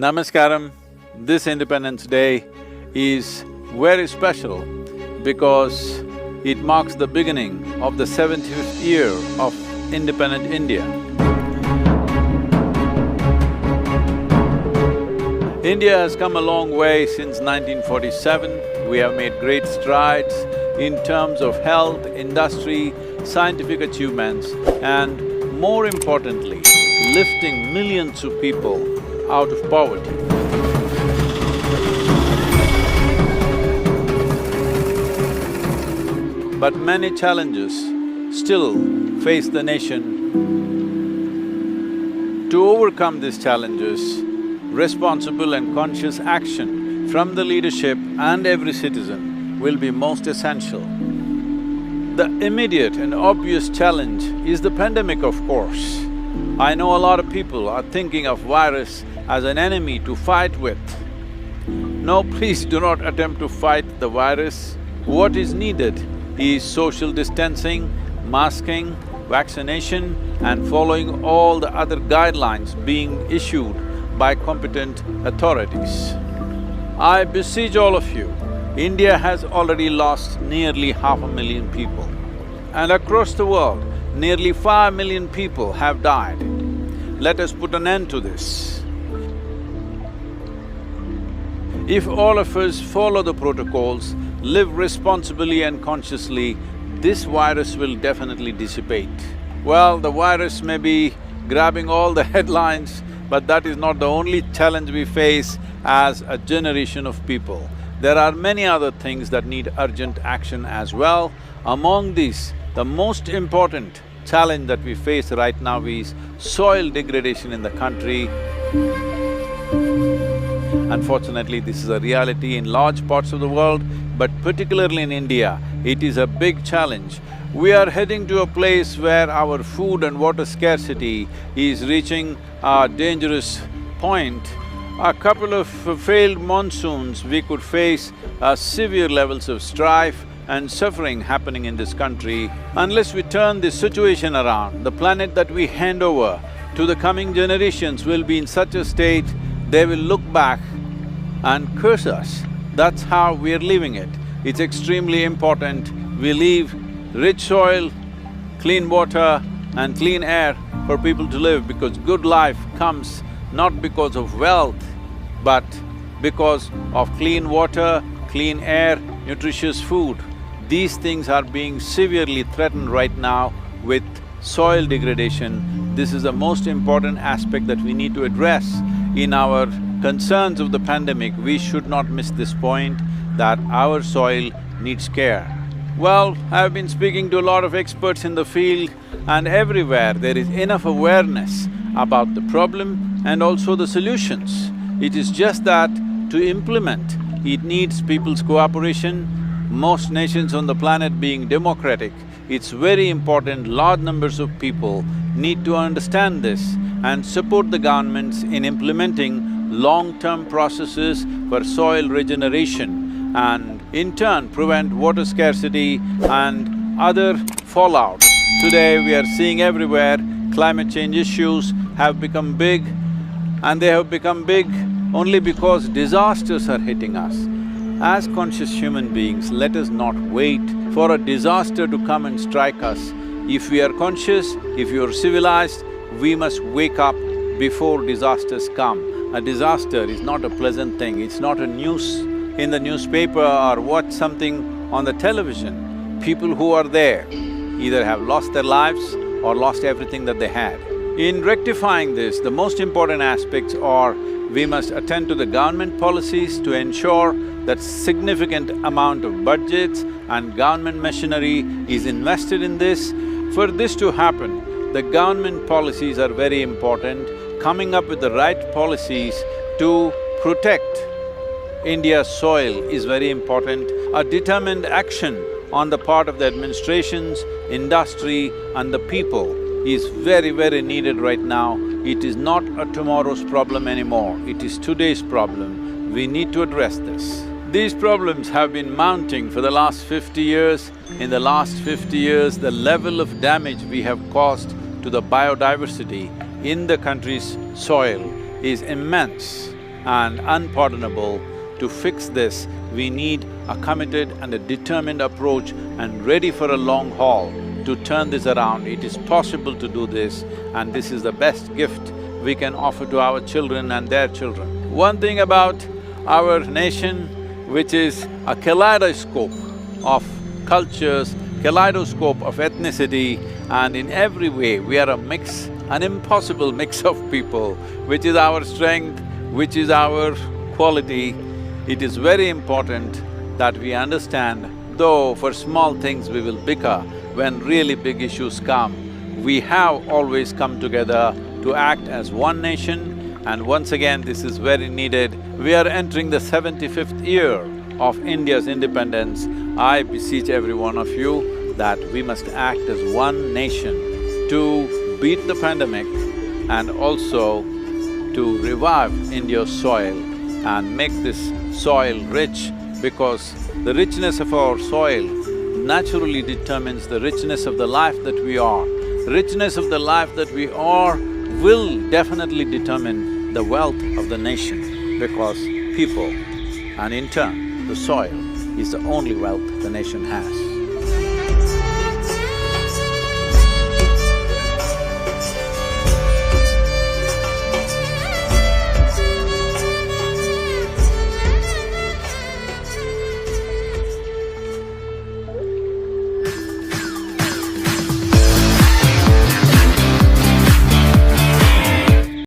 Namaskaram. This Independence Day is very special because it marks the beginning of the 75th year of independent India. India has come a long way since 1947. We have made great strides in terms of health, industry, scientific achievements, and more importantly, lifting millions of people out of poverty. But many challenges still face the nation. To overcome these challenges, responsible and conscious action from the leadership and every citizen will be most essential. The immediate and obvious challenge is the pandemic, of course. I know a lot of people are thinking of virus as an enemy to fight with. No, please do not attempt to fight the virus. What is needed is social distancing, masking, vaccination and following all the other guidelines being issued by competent authorities. I beseech all of you, India has already lost nearly 500,000 people. And across the world, nearly 5 million people have died. Let us put an end to this. If all of us follow the protocols, live responsibly and consciously, this virus will definitely dissipate. Well, the virus may be grabbing all the headlines, but that is not the only challenge we face as a generation of people. There are many other things that need urgent action as well. Among these, the most important challenge that we face right now is soil degradation in the country. Unfortunately, this is a reality in large parts of the world, but particularly in India, it is a big challenge. We are heading to a place where our food and water scarcity is reaching a dangerous point. A couple of failed monsoons, we could face severe levels of strife and suffering happening in this country. Unless we turn this situation around, the planet that we hand over to the coming generations will be in such a state, they will look back and curse us. That's how we're leaving it. It's extremely important we leave rich soil, clean water and clean air for people to live, because good life comes not because of wealth, but because of clean water, clean air, nutritious food. These things are being severely threatened right now with soil degradation. This is the most important aspect that we need to address. In our concerns of the pandemic, we should not miss this point that our soil needs care. Well, I've been speaking to a lot of experts in the field, and everywhere there is enough awareness about the problem and also the solutions. It is just that to implement, it needs people's cooperation. Most nations on the planet being democratic, it's very important large numbers of people need to understand this and support the governments in implementing long-term processes for soil regeneration and in turn prevent water scarcity and other fallout. Today we are seeing everywhere climate change issues have become big, and they have become big only because disasters are hitting us. As conscious human beings, let us not wait for a disaster to come and strike us. If we are conscious, if you are civilized, we must wake up before disasters come. A disaster is not a pleasant thing, it's not a news in the newspaper or watch something on the television. People who are there either have lost their lives or lost everything that they had. In rectifying this, the most important aspects are we must attend to the government policies to ensure that significant amount of budgets and government machinery is invested in this. For this to happen, the government policies are very important. Coming up with the right policies to protect India's soil is very important. A determined action on the part of the administrations, industry and the people is very, very needed right now. It is not a tomorrow's problem anymore, it is today's problem. We need to address this. These problems have been mounting for the last 50 years. In the last 50 years, the level of damage we have caused to the biodiversity in the country's soil is immense. and unpardonable. To fix this, we need a committed and a determined approach and ready for a long haul to turn this around. It is possible to do this, and this is the best gift we can offer to our children and their children. One thing about our nation, which is a kaleidoscope of cultures, kaleidoscope of ethnicity, and in every way we are a mix, an impossible mix of people, which is our strength, which is our quality. It is very important that we understand, though for small things we will bicker, when really big issues come, we have always come together to act as one nation, and once again this is very needed. We are entering the 75th year of India's independence. I beseech every one of you that we must act as one nation to beat the pandemic and also to revive India's soil and make this soil rich, because the richness of our soil naturally determines the richness of the life that we are. Richness of the life that we are will definitely determine the wealth of the nation, because people and in turn the soil is the only wealth the nation has.